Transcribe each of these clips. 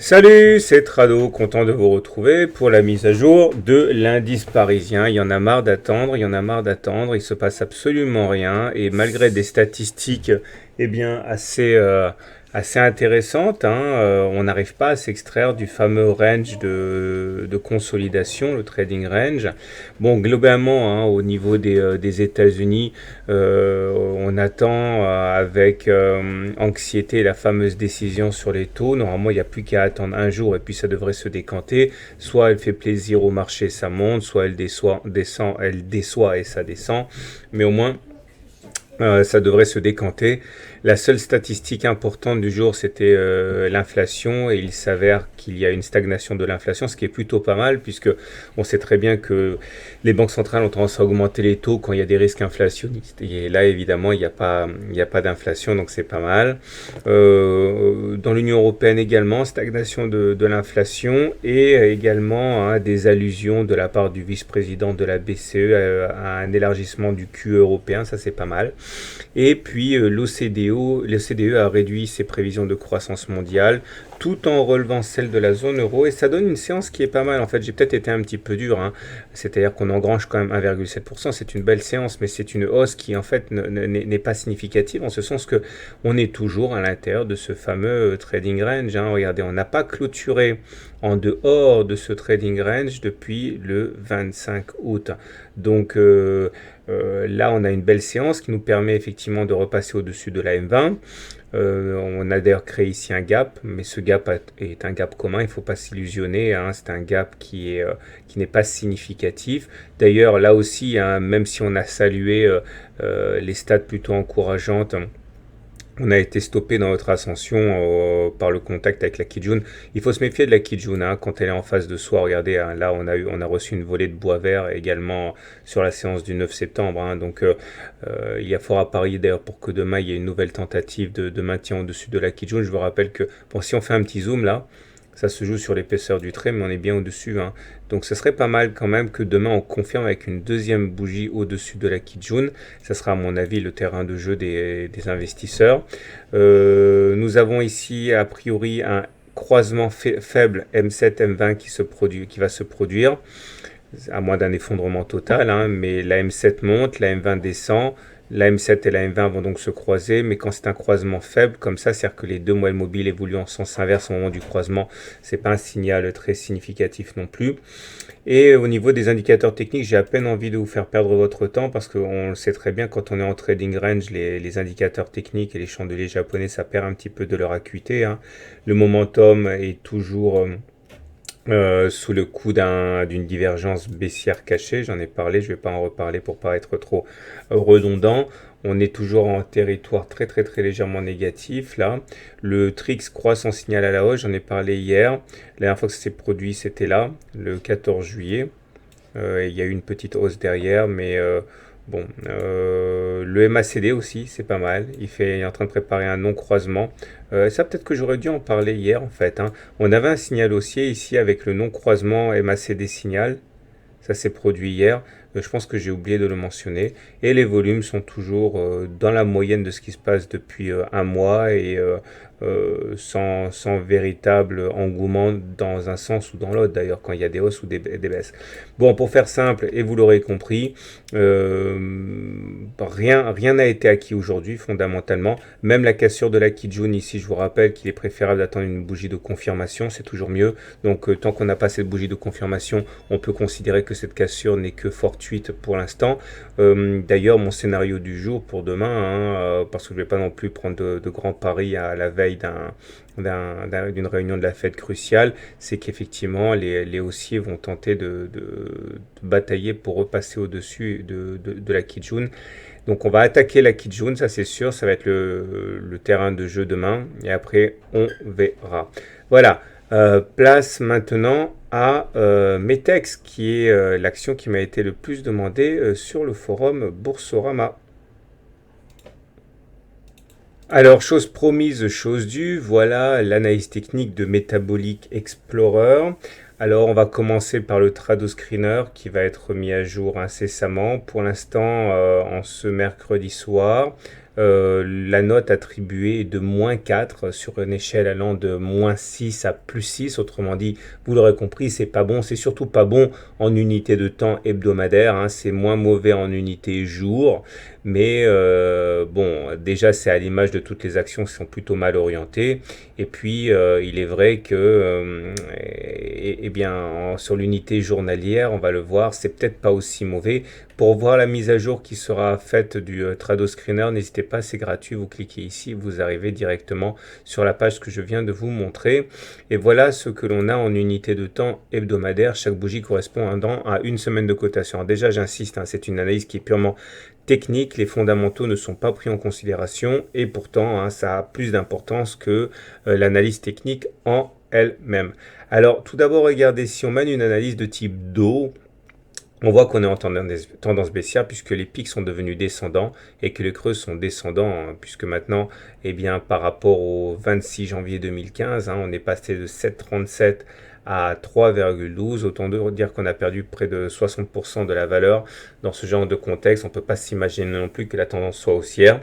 Salut, c'est Trado, content de vous retrouver pour la mise à jour de l'indice parisien. Il y en a marre d'attendre, il se passe absolument rien et malgré des statistiques assez intéressantes, on n'arrive pas à s'extraire du fameux range de consolidation, le trading range. Bon, globalement, au niveau des États-Unis, on attend avec anxiété la fameuse décision sur les taux. Normalement, il n'y a plus qu'à attendre un jour et puis ça devrait se décanter. Soit elle fait plaisir au marché, ça monte, soit elle déçoit et ça descend. Mais au moins, ça devrait se décanter. La seule statistique importante du jour, c'était l'inflation, et il s'avère qu'il y a une stagnation de l'inflation, ce qui est plutôt pas mal, puisque on sait très bien que les banques centrales ont tendance à augmenter les taux quand il y a des risques inflationnistes. Et là, évidemment, il n'y a pas d'inflation, donc c'est pas mal. Dans l'Union européenne également, stagnation de l'inflation, et également des allusions de la part du vice-président de la BCE à un élargissement du QE européen, ça c'est pas mal. Et puis l'OCDE a réduit ses prévisions de croissance mondiale tout en relevant celle de la zone euro, et ça donne une séance qui est pas mal. En fait, j'ai peut-être été un petit peu dur, c'est-à-dire qu'on engrange quand même 1,7%, c'est une belle séance, mais c'est une hausse qui en fait n'est pas significative, en ce sens que on est toujours à l'intérieur de ce fameux trading range. Regardez, on n'a pas clôturé en dehors de ce trading range depuis le 25 août. Donc là, on a une belle séance qui nous permet effectivement de repasser au-dessus de la M20. On a d'ailleurs créé ici un gap, mais ce gap est un gap commun, il ne faut pas s'illusionner, c'est un gap qui n'est pas significatif. D'ailleurs, là aussi, même si on a salué les stats plutôt encourageantes, on a été stoppé dans notre ascension par le contact avec la Kijun. Il faut se méfier de la Kijun quand elle est en face de soi. Regardez, là on a reçu une volée de bois vert également sur la séance du 9 septembre. Donc il y a fort à parier d'ailleurs pour que demain il y ait une nouvelle tentative de maintien au-dessus de la Kijun. Je vous rappelle que bon, si on fait un petit zoom là, ça se joue sur l'épaisseur du trait, mais on est bien au-dessus. Donc ce serait pas mal quand même que demain on confirme avec une deuxième bougie au-dessus de la Kijun. Ça sera à mon avis le terrain de jeu des investisseurs. Nous avons ici a priori un croisement faible M7-M20 qui va se produire, à moins d'un effondrement total, mais la M7 monte, la M20 descend. La M7 et la M20 vont donc se croiser, mais quand c'est un croisement faible comme ça, c'est-à-dire que les deux moelles mobiles évoluent en sens inverse au moment du croisement, c'est pas un signal très significatif non plus. Et au niveau des indicateurs techniques, j'ai à peine envie de vous faire perdre votre temps, parce qu'on le sait très bien, quand on est en trading range, les indicateurs techniques et les chandeliers japonais, ça perd un petit peu de leur acuité. Le momentum est toujours sous le coup d'une divergence baissière cachée. J'en ai parlé, je ne vais pas en reparler pour pas être trop redondant. On est toujours en territoire très très très légèrement négatif là. Le TRIX croît son signal à la hausse, j'en ai parlé hier. La dernière fois que ça s'est produit, c'était là, le 14 juillet. Il y a eu une petite hausse derrière, mais bon, le MACD aussi, c'est pas mal. Il est en train de préparer un non-croisement. Ça, peut-être que j'aurais dû en parler hier, en fait. On avait un signal haussier ici avec le non-croisement MACD signal. Ça s'est produit hier. Je pense que j'ai oublié de le mentionner. Et les volumes sont toujours dans la moyenne de ce qui se passe depuis un mois, et sans véritable engouement dans un sens ou dans l'autre, d'ailleurs, quand il y a des hausses ou des baisses. Bon, pour faire simple, et vous l'aurez compris, rien n'a été acquis aujourd'hui, fondamentalement. Même la cassure de la Kijun ici, je vous rappelle qu'il est préférable d'attendre une bougie de confirmation, c'est toujours mieux. Donc tant qu'on n'a pas cette bougie de confirmation, on peut considérer que cette cassure n'est que fortuite pour l'instant. D'ailleurs, mon scénario du jour pour demain, parce que je ne vais pas non plus prendre de grands paris à la veille d'une réunion de la Fed cruciale, c'est qu'effectivement les haussiers vont tenter de batailler pour repasser au-dessus de la Kijun. Donc on va attaquer la Kijun, ça c'est sûr, ça va être le terrain de jeu demain, et après on verra. Voilà, place maintenant à Metex, qui est l'action qui m'a été le plus demandée sur le forum Boursorama. Alors, chose promise, chose due, voilà l'analyse technique de Metabolic Explorer. Alors, on va commencer par le Trado Screener qui va être mis à jour incessamment. Pour l'instant, en ce mercredi soir, la note attribuée est de -4 sur une échelle allant de -6 à +6. Autrement dit, vous l'aurez compris, c'est pas bon. C'est surtout pas bon en unité de temps hebdomadaire, hein. C'est moins mauvais en unité jour. Mais bon, déjà, c'est à l'image de toutes les actions qui sont plutôt mal orientées. Et puis, il est vrai que, eh bien, sur l'unité journalière, on va le voir, c'est peut-être pas aussi mauvais. Pour voir la mise à jour qui sera faite du Trado Screener, n'hésitez pas, c'est gratuit. Vous cliquez ici, vous arrivez directement sur la page que je viens de vous montrer. Et voilà ce que l'on a en unité de temps hebdomadaire. Chaque bougie correspond à une semaine de cotation. Alors déjà, j'insiste, hein, c'est une analyse qui est purement technique, les fondamentaux ne sont pas pris en considération et pourtant hein, ça a plus d'importance que l'analyse technique en elle-même. Alors tout d'abord regardez, si on mène une analyse de type Do, on voit qu'on est en tendance baissière puisque les pics sont devenus descendants et que les creux sont descendants, hein, puisque maintenant, eh bien, par rapport au 26 janvier 2015, hein, on est passé de 7,37 à 3,12. Autant dire qu'on a perdu près de 60% de la valeur. Dans ce genre de contexte, on ne peut pas s'imaginer non plus que la tendance soit haussière.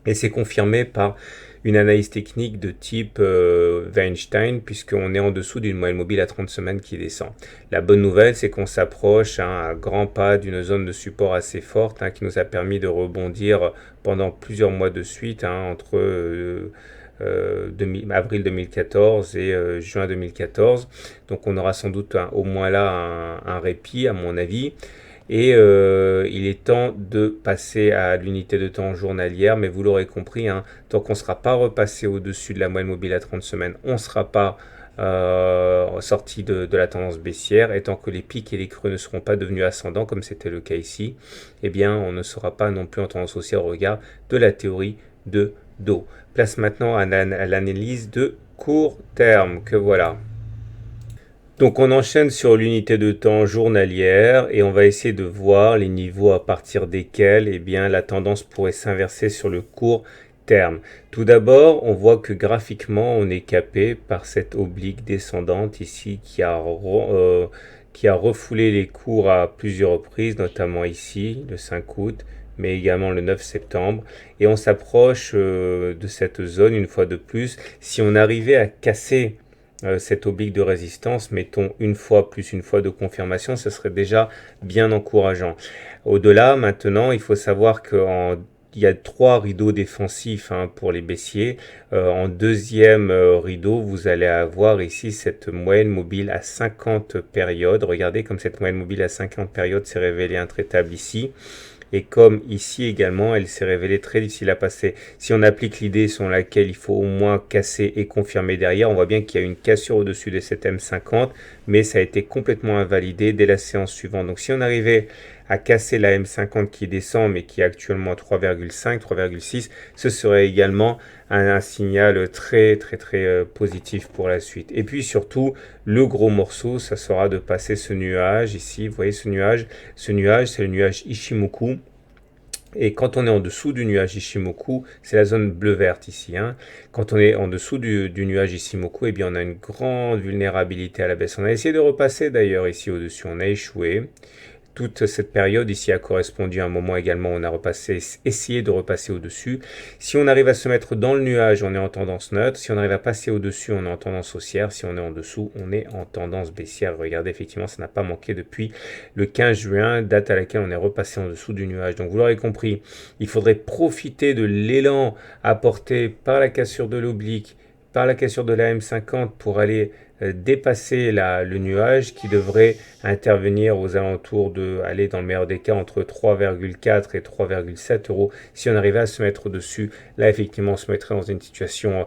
Et c'est confirmé par une analyse technique de type Weinstein, puisqu'on est en dessous d'une moyenne mobile à 30 semaines qui descend. La bonne nouvelle, c'est qu'on s'approche à grands pas d'une zone de support assez forte, hein, qui nous a permis de rebondir pendant plusieurs mois de suite, hein, entre avril 2014 et juin 2014. Donc on aura sans doute au moins là un répit, à mon avis. Et il est temps de passer à l'unité de temps journalière, mais vous l'aurez compris, hein, tant qu'on ne sera pas repassé au-dessus de la moyenne mobile à 30 semaines, on ne sera pas sorti de la tendance baissière, et tant que les pics et les creux ne seront pas devenus ascendants, comme c'était le cas ici, eh bien on ne sera pas non plus en tendance haussière au regard de la théorie de Do. Place maintenant à l'analyse de court terme, que voilà. Donc on enchaîne sur l'unité de temps journalière et on va essayer de voir les niveaux à partir desquels eh bien, la tendance pourrait s'inverser sur le court terme. Tout d'abord, on voit que graphiquement, on est capé par cette oblique descendante ici qui a refoulé les cours à plusieurs reprises, notamment ici, le 5 août, mais également le 9 septembre. Et on s'approche de cette zone une fois de plus. Si on arrivait à casser cette oblique de résistance, mettons une fois plus une fois de confirmation, ce serait déjà bien encourageant. Au-delà, maintenant, il faut savoir qu'il y a 3 rideaux défensifs hein, pour les baissiers. En deuxième rideau, vous allez avoir ici cette moyenne mobile à 50 périodes. Regardez comme cette moyenne mobile à 50 périodes s'est révélée intraitable ici. Et comme ici également, elle s'est révélée très difficile à passer. Si on applique l'idée selon laquelle il faut au moins casser et confirmer derrière, on voit bien qu'il y a une cassure au-dessus de cette M50, mais ça a été complètement invalidé dès la séance suivante. Donc si on arrivait à casser la M50 qui descend, mais qui est actuellement à 3,5, 3,6, ce serait également un signal très positif pour la suite. Et puis surtout, le gros morceau, ça sera de passer ce nuage ici. Vous voyez ce nuage, c'est le nuage Ichimoku. Et quand on est en dessous du nuage Ichimoku, c'est la zone bleu-verte ici. Hein. Quand on est en dessous du nuage Ichimoku, eh bien on a une grande vulnérabilité à la baisse. On a essayé de repasser d'ailleurs ici au-dessus, on a échoué. Toute cette période ici a correspondu à un moment également où on a essayé de repasser au-dessus. Si on arrive à se mettre dans le nuage, on est en tendance neutre. Si on arrive à passer au-dessus, on est en tendance haussière. Si on est en dessous, on est en tendance baissière. Regardez, effectivement, ça n'a pas manqué depuis le 15 juin, date à laquelle on est repassé en dessous du nuage. Donc vous l'aurez compris, il faudrait profiter de l'élan apporté par la cassure de l'oblique, par la cassure de la M50 pour aller dépasser le nuage qui devrait intervenir aux alentours de, aller dans le meilleur des cas, entre 3,4 et 3,7 euros. Si on arrivait à se mettre dessus, là effectivement on se mettrait dans une situation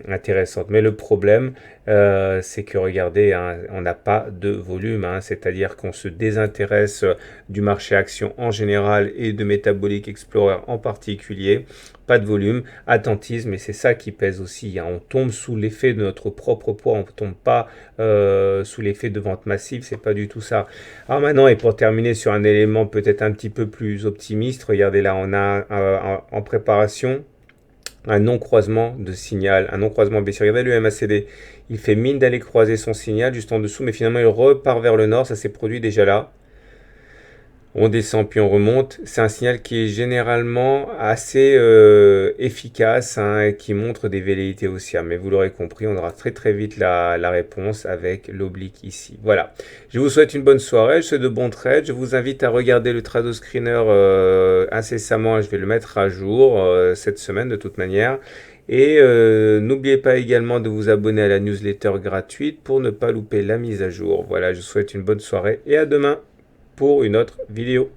intéressante. Mais le problème, c'est que regardez, hein, on n'a pas de volume, hein, c'est-à-dire qu'on se désintéresse du marché action en général et de Metabolic Explorer en particulier. Pas de volume, attentisme, et c'est ça qui pèse aussi. Hein. On tombe sous l'effet de notre propre poids, on ne tombe pas sous l'effet de vente massive, c'est pas du tout ça. Alors maintenant, et pour terminer sur un élément peut-être un petit peu plus optimiste, regardez là, on a en préparation un non-croisement de signal, un non-croisement baissier. Regardez le MACD, il fait mine d'aller croiser son signal juste en dessous, mais finalement il repart vers le nord, ça s'est produit déjà là. On descend puis on remonte. C'est un signal qui est généralement assez efficace, hein, et qui montre des velléités haussières. Mais vous l'aurez compris, on aura très très vite la réponse avec l'oblique ici. Voilà. Je vous souhaite une bonne soirée, je vous souhaite de bons trades. Je vous invite à regarder le Trado Screener incessamment. Je vais le mettre à jour cette semaine de toute manière. Et n'oubliez pas également de vous abonner à la newsletter gratuite pour ne pas louper la mise à jour. Voilà, je vous souhaite une bonne soirée et à demain pour une autre vidéo.